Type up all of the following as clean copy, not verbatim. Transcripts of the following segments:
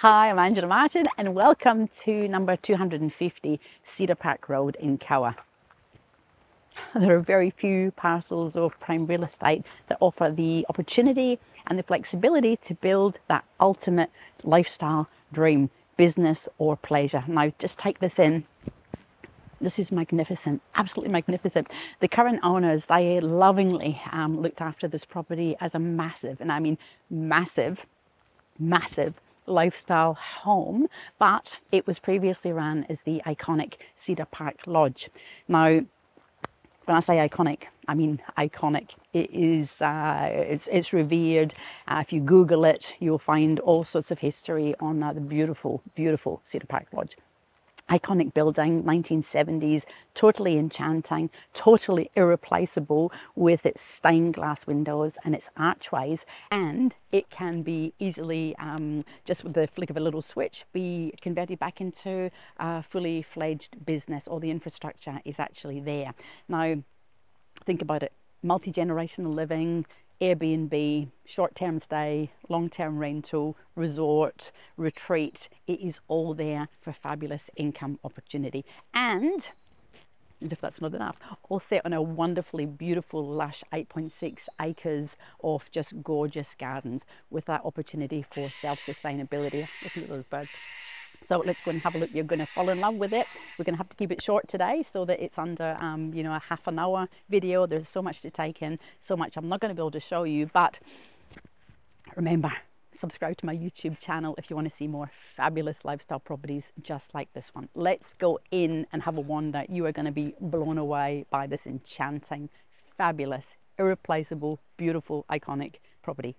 Hi, I'm Angela Martin and welcome to number 250 Cedar Park Road in Kawa. There are very few parcels of prime real estate that offer the opportunity and the flexibility to build that ultimate lifestyle dream, business or pleasure. Now just take this in. This is magnificent, absolutely magnificent. The current owners, they lovingly looked after this property as a massive, and I mean massive lifestyle home, but it was previously run as the iconic Cedar Park Lodge. Now, when I say iconic, I mean iconic. It is, it's revered. If you Google it, you'll find all sorts of history on the beautiful, beautiful Cedar Park Lodge. Iconic building, 1970s, totally enchanting, totally irreplaceable with its stained glass windows and its archways. And it can be easily, just with the flick of a little switch, be converted back into a fully fledged business. All the infrastructure is actually there. Now, think about it, multi-generational living, Airbnb, short-term stay, long-term rental, resort, retreat. It is all there for fabulous income opportunity. And as if that's not enough, all set on a wonderfully beautiful, lush 8.6 acres of just gorgeous gardens with that opportunity for self-sustainability. Listen to those birds. So let's go and have a look. You're going to fall in love with it. We're going to have to keep it short today so that it's under, you know, a half an hour video. There's so much to take in, so much I'm not going to be able to show you. But remember, subscribe to my YouTube channel if you want to see more fabulous lifestyle properties just like this one. Let's go in and have a wander. You are going to be blown away by this enchanting, fabulous, irreplaceable, beautiful, iconic property.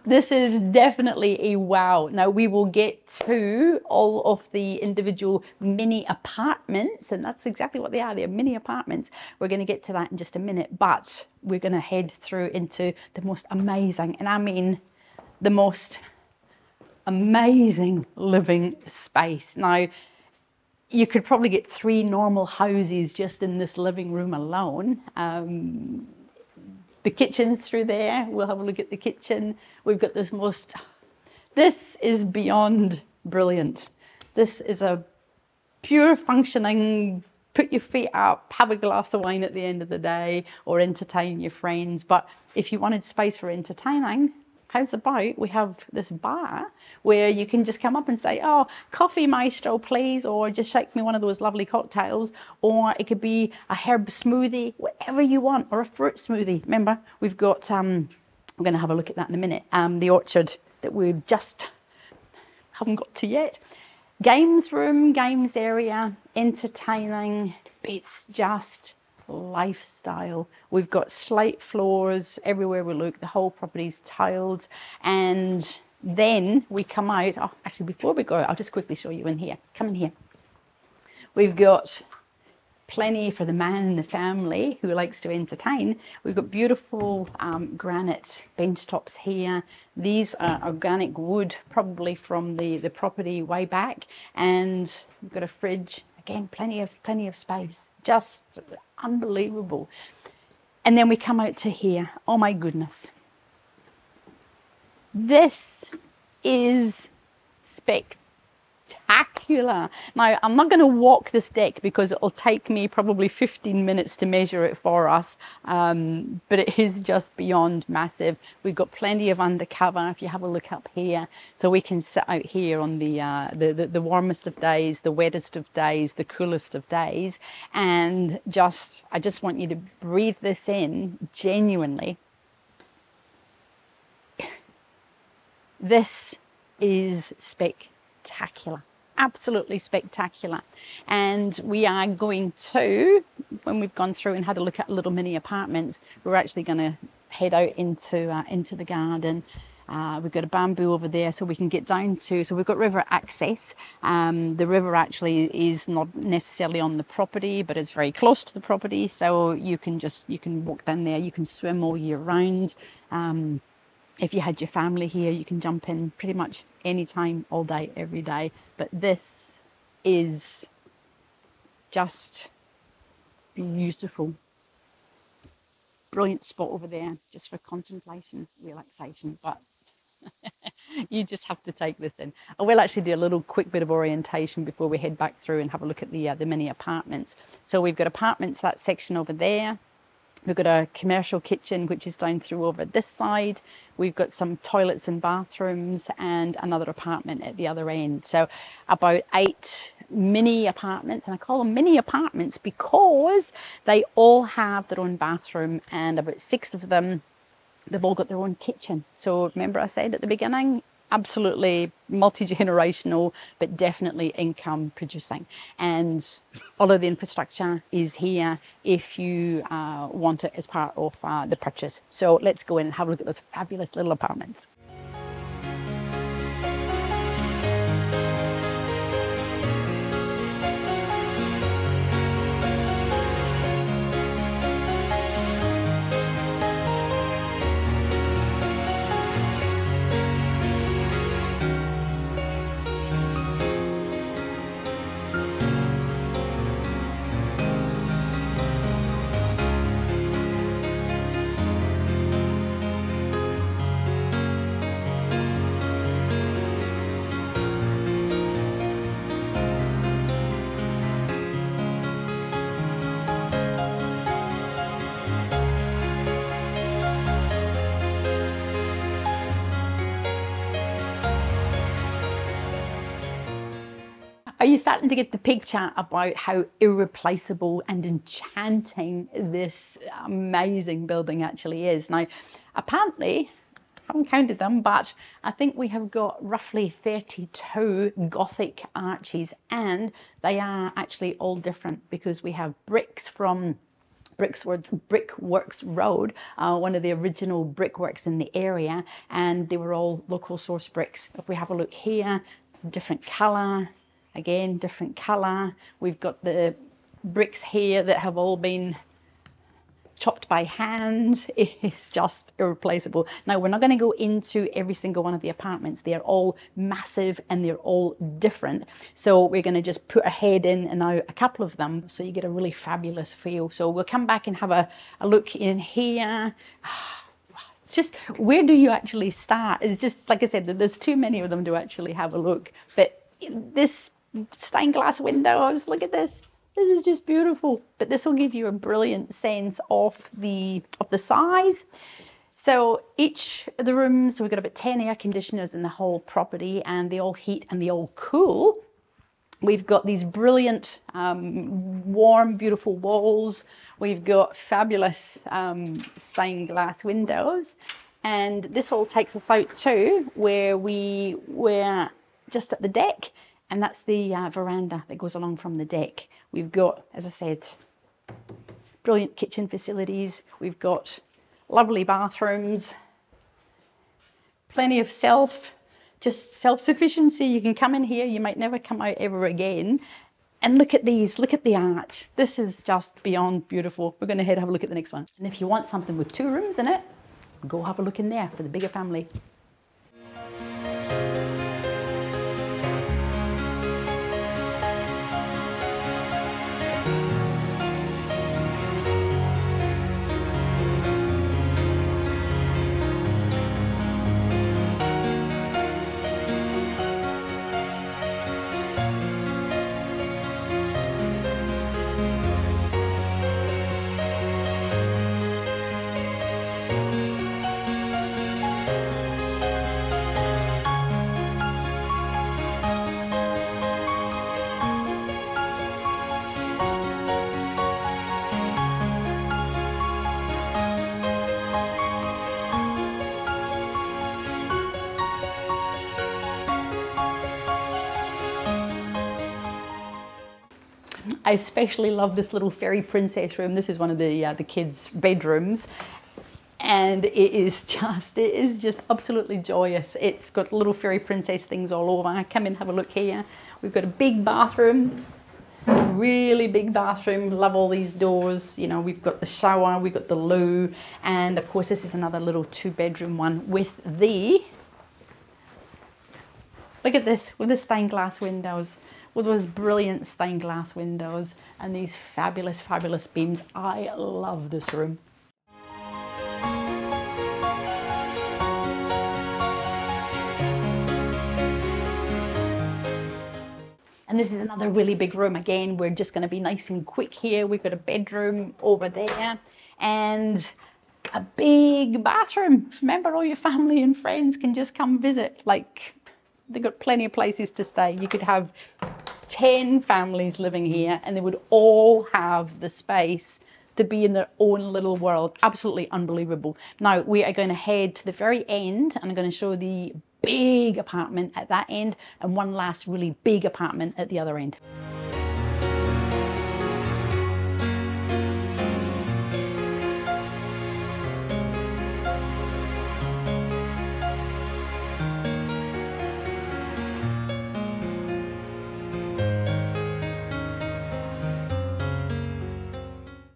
This is definitely a wow. Now we will get to all of the individual mini apartments, and that's exactly what they are. They're mini apartments. We're going to get to that in just a minute, but we're going to head through into the most amazing, and I mean the most amazing living space. Now, you could probably get 3 normal houses just in this living room alone. The kitchen's through there. We'll have a look at the kitchen. We've got this is beyond brilliant. This is a pure functioning, put your feet up, have a glass of wine at the end of the day, or entertain your friends. But if you wanted space for entertaining, how's about we have this bar where you can just come up and say, oh, coffee maestro, please, or just shake me one of those lovely cocktails, or it could be a herb smoothie, whatever you want, or a fruit smoothie. Remember, we've got, we're going to have a look at that in a minute, the orchard that we just haven't got to yet. Games room, games area, entertaining, it's just lifestyle. We've got slate floors everywhere we look. The whole property's tiled, and then we come out. Oh, actually, before we go, I'll just quickly show you in here. Come in here. We've got plenty for the man in the family who likes to entertain. We've got beautiful granite bench tops here. These are organic wood, probably from the property way back, and we've got a fridge. Again, plenty of space. Just unbelievable. And then we come out to here. Oh my goodness. This is spectacular. Now, I'm not going to walk this deck because it'll take me probably 15 minutes to measure it for us, but it is just beyond massive. We've got plenty of undercover if you have a look up here, so we can sit out here on the warmest of days, the wettest of days, the coolest of days, and I just want you to breathe this in genuinely. This is spectacular. Absolutely spectacular. And we are going to, when we've gone through and had a look at little mini apartments, we're actually going to head out into the garden. We've got a bamboo over there so we can get down to, so we've got river access. The river actually is not necessarily on the property, but it's very close to the property. So you can walk down there, you can swim all year round. If you had your family here, you can jump in pretty much anytime, all day, every day. But this is just beautiful. Brilliant spot over there just for contemplation, relaxation. But you just have to take this in. I will actually do a little quick bit of orientation before we head back through and have a look at the mini apartments. So we've got apartments, that section over there. We've got a commercial kitchen, which is down through over this side. We've got some toilets and bathrooms and another apartment at the other end. So about 8 mini apartments, and I call them mini apartments because they all have their own bathroom, and about 6 of them, they've all got their own kitchen. So remember I said at the beginning, absolutely multi-generational, but definitely income producing. And all of the infrastructure is here if you want it as part of the purchase. So let's go in and have a look at those fabulous little apartments. Are you starting to get the picture about how irreplaceable and enchanting this amazing building actually is? Now, apparently, I haven't counted them, but I think we have got roughly 32 Gothic arches, and they are actually all different because we have bricks from Brickworks Road, one of the original brickworks in the area, and they were all local source bricks. If we have a look here, it's a different colour. Again, different colour. We've got the bricks here that have all been chopped by hand. It's just irreplaceable. Now, we're not going to go into every single one of the apartments. They're all massive and they're all different. So we're going to just put a head in and out a couple of them so you get a really fabulous feel. So we'll come back and have a look in here. It's just, where do you actually start? It's just, like I said, there's too many of them to actually have a look. But this stained glass windows, look at this. This is just beautiful. But this will give you a brilliant sense of the size. So each of the rooms, we've got about 10 air conditioners in the whole property, and they all heat and they all cool. We've got these brilliant, warm, beautiful walls. We've got fabulous stained glass windows. And this all takes us out too, where we were just at the deck. And that's the veranda that goes along from the deck. We've got, as I said, brilliant kitchen facilities. We've got lovely bathrooms, plenty of self-sufficiency. You can come in here, you might never come out ever again. And look at these, look at the arch. This is just beyond beautiful. We're going to have a look at the next one. And if you want something with 2 rooms in it, go have a look in there for the bigger family. I especially love this little fairy princess room. This is one of the kids' bedrooms. And it is just absolutely joyous. It's got little fairy princess things all over. Come in, have a look here. We've got a big bathroom, really big bathroom. Love all these doors. You know, we've got the shower, we've got the loo, and of course this is another little 2-bedroom one with the, look at this, with the stained glass windows, with those brilliant stained glass windows and these fabulous, fabulous beams. I love this room. And this is another really big room. Again, we're just going to be nice and quick here. We've got a bedroom over there and a big bathroom. Remember, all your family and friends can just come visit. Like, they've got plenty of places to stay. You could have 10 families living here and they would all have the space to be in their own little world. Absolutely unbelievable. Now, we are going to head to the very end and I'm going to show the big apartment at that end and one last really big apartment at the other end.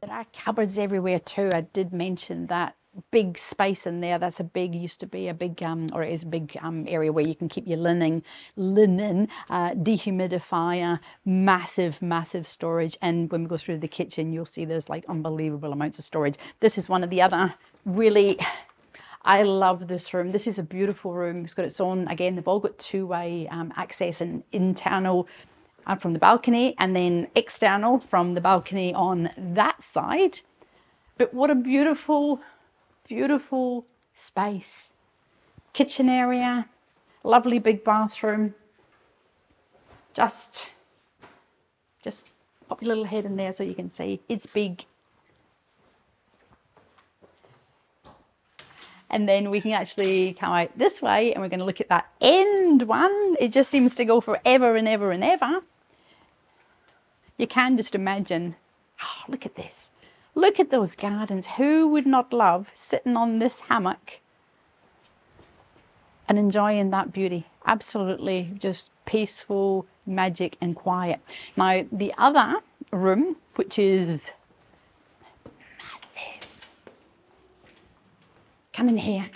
There are cupboards everywhere too. I did mention that big space in there. That's a big, used to be a big, or it is a big area where you can keep your linen, dehumidifier, massive storage. And when we go through the kitchen, you'll see there's like unbelievable amounts of storage. This is one of the other really, I love this room. This is a beautiful room. It's got its own, again, they've all got two-way access and internal from the balcony and then external from the balcony on that side. But what a beautiful space. Kitchen area, lovely big bathroom. Just pop your little head in there so you can see it's big. And then we can actually come out this way and we're going to look at that end one. It just seems to go forever and ever and ever. You can just imagine, oh, look at this. Look at those gardens. Who would not love sitting on this hammock and enjoying that beauty? Absolutely just peaceful, magic and quiet. Now, the other room, which is massive. Come in here.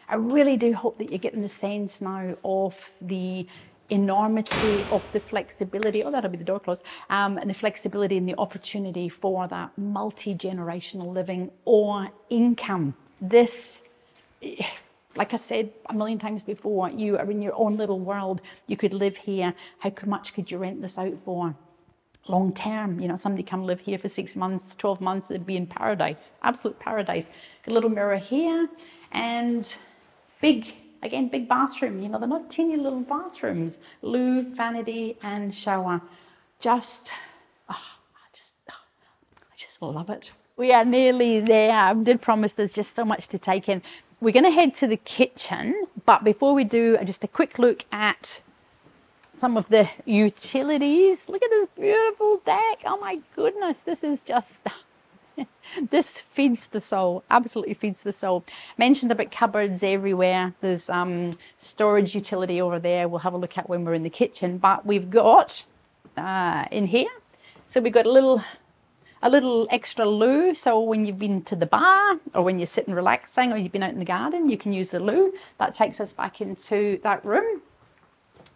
I really do hope that you're getting the sense now of the enormity of the flexibility, oh, that'll be the door closed, and the flexibility and the opportunity for that multi-generational living or income. This, like I said a million times before, you are in your own little world. You could live here. How much could you rent this out for? Long term, you know, somebody come live here for 6 months, 12 months, they'd be in paradise, absolute paradise. A little mirror here and big, again, big bathroom. You know, they're not teeny little bathrooms. Loo, vanity and shower. I just love it. We are nearly there. I did promise there's just so much to take in. We're going to head to the kitchen, but before we do, just a quick look at some of the utilities. Look at this beautiful deck. Oh my goodness, this is just, this feeds the soul, absolutely feeds the soul. Mentioned about cupboards everywhere. There's storage utility over there. We'll have a look at when we're in the kitchen, but we've got in here, so we've got a little extra loo. So when you've been to the bar or when you're sitting relaxing or you've been out in the garden, you can use the loo. That takes us back into that room.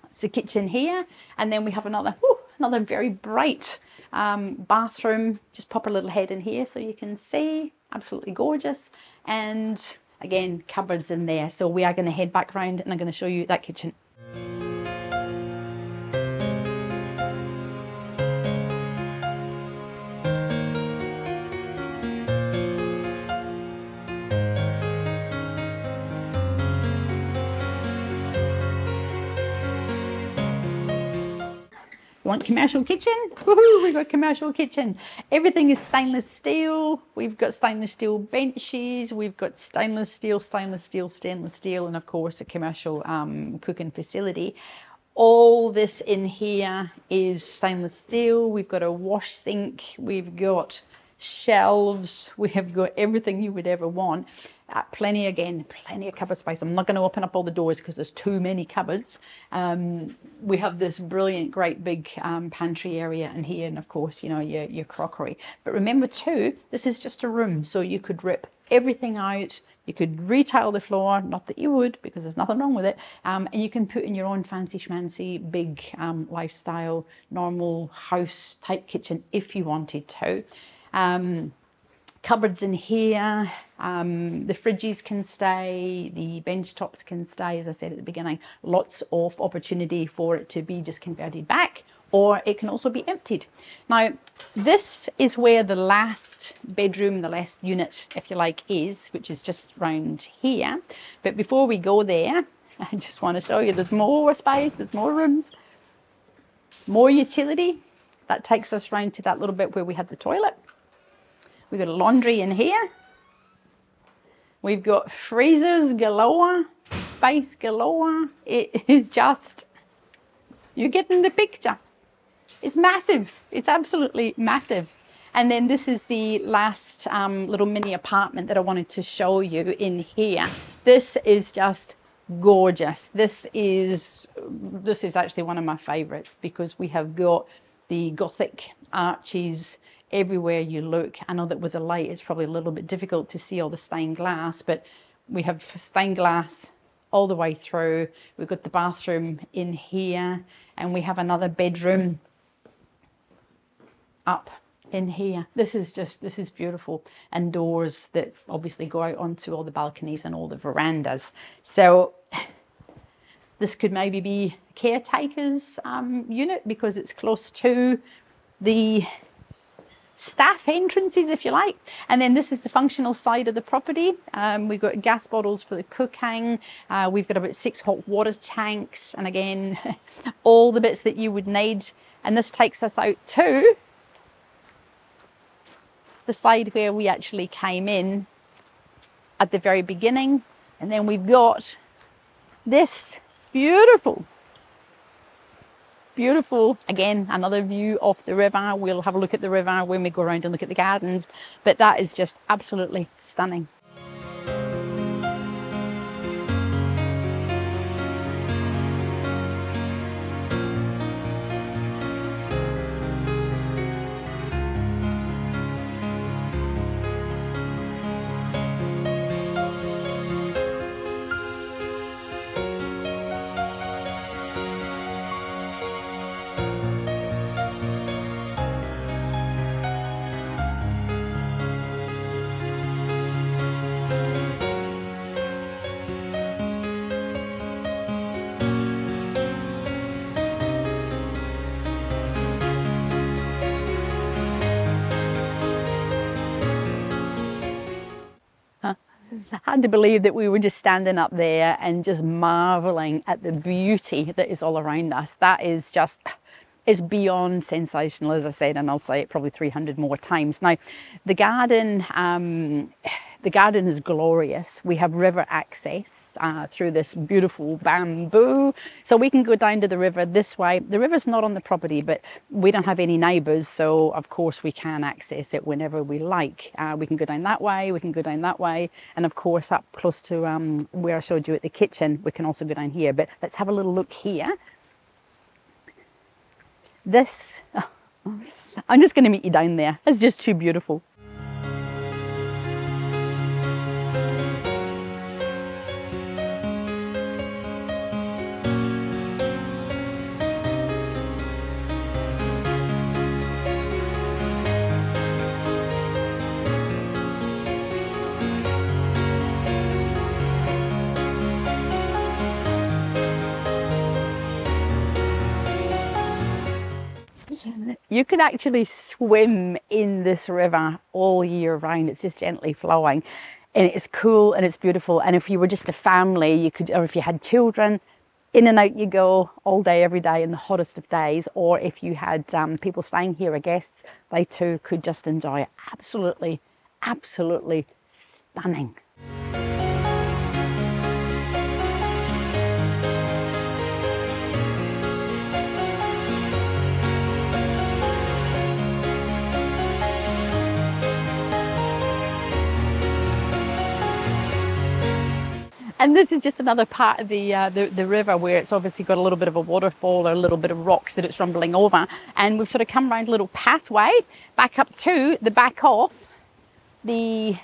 It's the kitchen here, and then we have another very bright bathroom. Just pop a little head in here so you can see. Absolutely gorgeous. And again, cupboards in there. So we are going to head back round and I'm going to show you that kitchen. Want commercial kitchen? Woohoo, we've got commercial kitchen. Everything is stainless steel. We've got stainless steel benches. We've got stainless steel, and of course a commercial cooking facility. All this in here is stainless steel. We've got a wash sink, we've got shelves, we have got everything you would ever want. Plenty of cupboard space. I'm not going to open up all the doors because there's too many cupboards. We have this brilliant, great big pantry area in here, and of course, you know, your crockery. But remember too, this is just a room, so you could rip everything out. You could retail the floor, not that you would, because there's nothing wrong with it. And you can put in your own fancy schmancy, big lifestyle, normal house type kitchen if you wanted to. Cupboards in here, the fridges can stay, the bench tops can stay, as I said at the beginning. Lots of opportunity for it to be just converted back, or it can also be emptied. Now, this is where the last bedroom, the last unit, if you like, is, which is just round here. But before we go there, I just want to show you there's more space, there's more rooms, more utility. That takes us round to that little bit where we had the toilet. We've got a laundry in here. We've got freezers galore, space galore. It is just, you're getting the picture. It's massive. It's absolutely massive. And then this is the last little mini apartment that I wanted to show you in here. This is just gorgeous. This is actually one of my favorites because we have got the Gothic arches everywhere you look. I know that with the light it's probably a little bit difficult to see all the stained glass, but we have stained glass all the way through. We've got the bathroom in here, and we have another bedroom up in here. This is beautiful, and doors that obviously go out onto all the balconies and all the verandas. So this could maybe be a caretaker's unit because it's close to the staff entrances, if you like. And then this is the functional side of the property. We've got gas bottles for the cooking. We've got about 6 hot water tanks, and again, all the bits that you would need. And this takes us out to the side where we actually came in at the very beginning. And then we've got this beautiful, again, another view of the river. We'll have a look at the river when we go around and look at the gardens, but that is just absolutely stunning. Hard to believe that we were just standing up there and just marveling at the beauty that is all around us. That is just, it's beyond sensational, as I said, and I'll say it probably 300 more times. Now, the garden is glorious. We have river access through this beautiful bamboo. So we can go down to the river this way. The river's not on the property, but we don't have any neighbours. So of course we can access it whenever we like. We can go down that way, we can go down that way. And of course up close to where I showed you at the kitchen, we can also go down here. But let's have a little look here. This, I'm just going to meet you down there. It's just too beautiful. You can actually swim in this river all year round. It's just gently flowing, and it's cool and it's beautiful. And if you were just a family, you could, or if you had children, in and out you go all day, every day in the hottest of days. Or if you had people staying here or guests, they too could just enjoy it. Absolutely, absolutely stunning. And this is just another part of the river where it's obviously got a little bit of a waterfall or a little bit of rocks that it's rumbling over. And we've sort of come around a little pathway back up to the back of the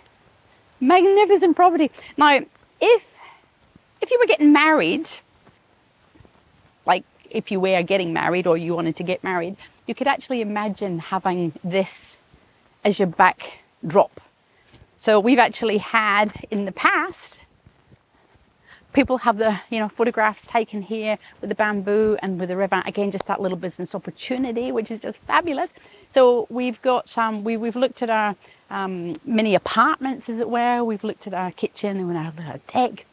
magnificent property. Now, if you were getting married, like if you were getting married or you wanted to get married, you could actually imagine having this as your backdrop. So we've actually had in the past, people have the photographs taken here with the bamboo and with the river. Again, just that little business opportunity, which is just fabulous. So we've got we've looked at our mini apartments, as it were. We've looked at our kitchen and our deck,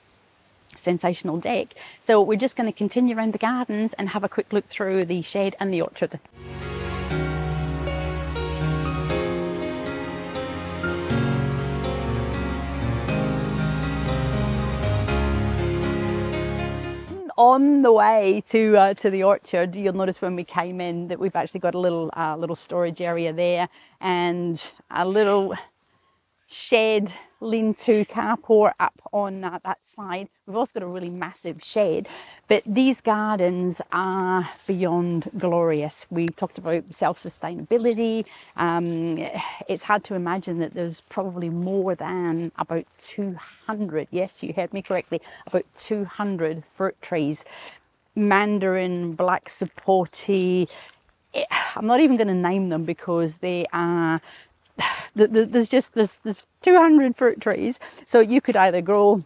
sensational deck. So we're just going to continue around the gardens and have a quick look through the shed and the orchard. On the way to the orchard, you'll notice when we came in that we've actually got a little storage area there and a little shed lean-to carport up on that side. We've also got a really massive shed, but these gardens are beyond glorious. We talked about self-sustainability. It's hard to imagine that there's probably more than about 200, yes, you heard me correctly, about 200 fruit trees. Mandarin, black sapoti, I'm not even going to name them because they are there's 200 fruit trees. So you could either grow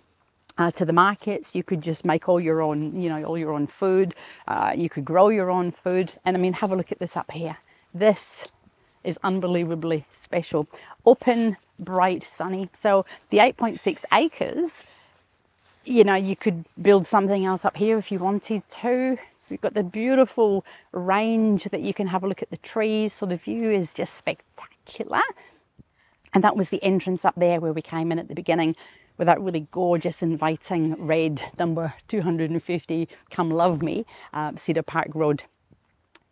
to the markets, you could just make all your own, all your own food. You could grow your own food. And I mean, have a look at this up here. This is unbelievably special. Open, bright, sunny. So the 8.6 acres, you could build something else up here if you wanted to. We've got the beautiful range that you can have a look at the trees. So the view is just spectacular. And that was the entrance up there where we came in at the beginning with that really gorgeous, inviting red number 250, Come Love Me, Cedar Park Road.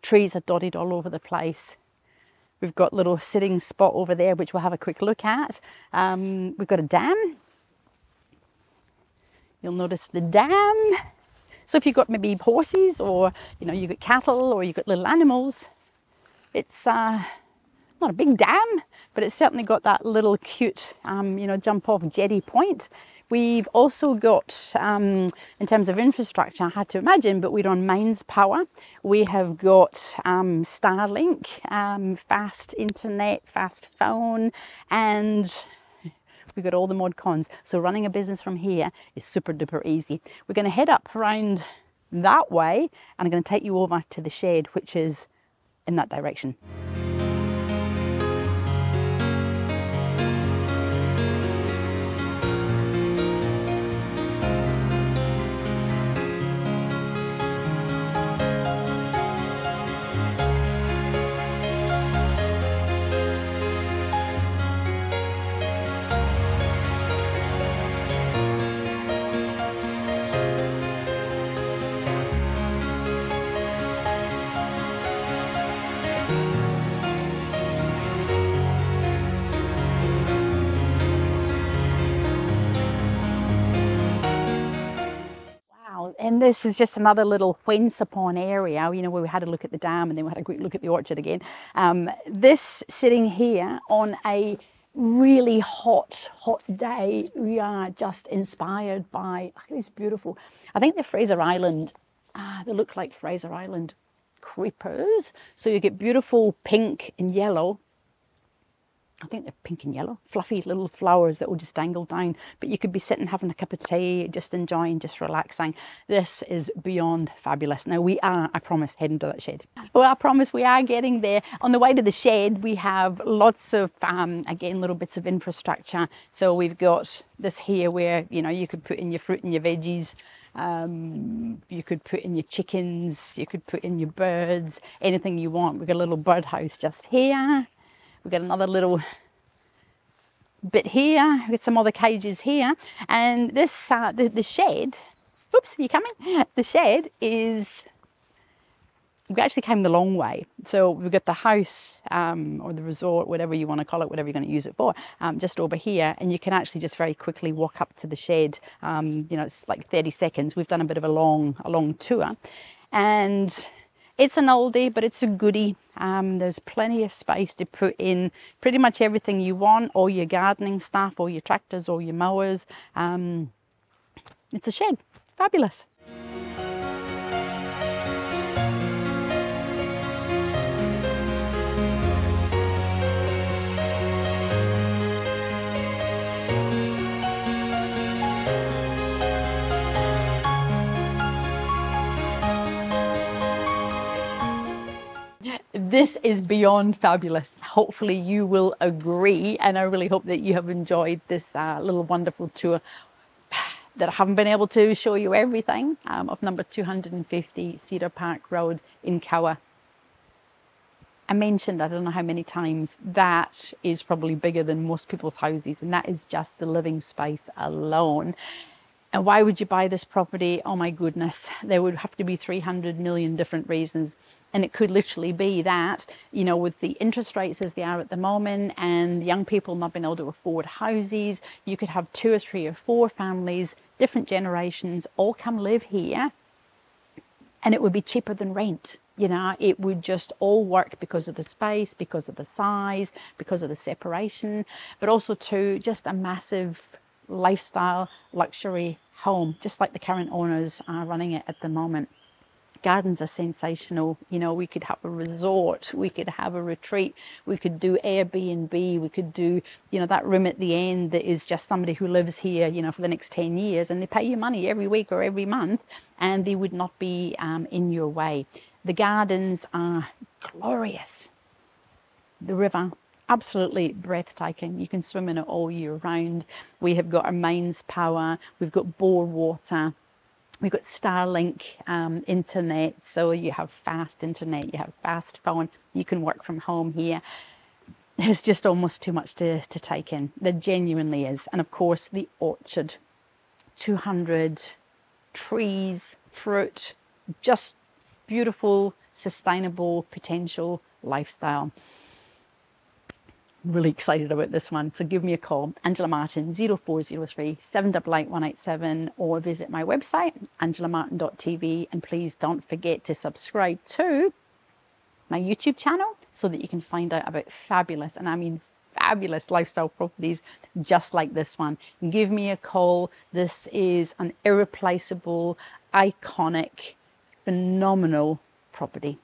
Trees are dotted all over the place. We've got a little sitting spot over there, which we'll have a quick look at. We've got a dam. You'll notice the dam. So if you've got maybe horses or, you've got cattle or you've got little animals, it's not a big dam, but it's certainly got that little cute, jump off jetty point. We've also got, in terms of infrastructure, I had to imagine, but we're on mains power. We have got Starlink, fast internet, fast phone, and we've got all the mod cons. So running a business from here is super duper easy. We're going to head up around that way and I'm going to take you over to the shed, which is in that direction. And this is just another little whence upon area, where we had a look at the dam and then we had a quick look at the orchard again. This sitting here on a really hot day, we are just inspired by, look at this beautiful, I think the Fraser Island, they look like Fraser Island creepers. So you get beautiful pink and yellow. I think they're pink and yellow, fluffy little flowers that will just dangle down. But you could be sitting having a cup of tea, just enjoying, just relaxing. This is beyond fabulous. Now we are, I promise, heading to that shed. Well, I promise we are getting there. On the way to the shed, we have lots of, again, little bits of infrastructure. So we've got this here where, you could put in your fruit and your veggies. You could put in your chickens, you could put in your birds, anything you want. We've got a little birdhouse just here. We've got another little bit here. We've got some other cages here. And this, the shed, oops, are you coming? The shed is we actually came the long way. So we've got the house or the resort, whatever you want to call it, whatever you're going to use it for, just over here. And you can actually just very quickly walk up to the shed. You know, it's like 30 seconds. We've done a bit of a long tour. And it's an oldie, but it's a goodie. There's plenty of space to put in pretty much everything you want, all your gardening stuff, all your tractors, all your mowers. It's a shed. Fabulous. This is beyond fabulous. Hopefully you will agree, and I really hope that you have enjoyed this little wonderful tour that I haven't been able to show you everything of number 250 Cedar Park Road in Kawa. I mentioned, I don't know how many times, that is probably bigger than most people's houses, and that is just the living space alone. And why would you buy this property? Oh my goodness, there would have to be 300 million different reasons. And it could literally be that, you know, with the interest rates as they are at the moment and young people not being able to afford houses, you could have 2 or 3 or 4 families, different generations, all come live here, and it would be cheaper than rent. You know, it would just all work because of the space, because of the size, because of the separation, but also too, just a massive lifestyle luxury home, just like the current owners are running it at the moment. Gardens are sensational. You know, we could have a resort, we could have a retreat, we could do Airbnb, we could do, you know, that room at the end that is just somebody who lives here, you know, for the next 10 years, and they pay you money every week or every month, and they would not be in your way. The gardens are glorious. The river, absolutely breathtaking. You can swim in it all year round. We have got our mains power, we've got bore water, we've got Starlink internet, so you have fast internet, you have fast phone, you can work from home here. There's just almost too much to take in. There genuinely is. And of course the orchard, 200 trees, fruit, just beautiful, sustainable, potential lifestyle. Really excited about this one, so give me a call, Angela Martin, 0403 788 187, or visit my website angelamartin.tv, and please don't forget to subscribe to my YouTube channel so that you can find out about fabulous, and I mean fabulous, lifestyle properties just like this one. Give me a call. This is an irreplaceable, iconic, phenomenal property.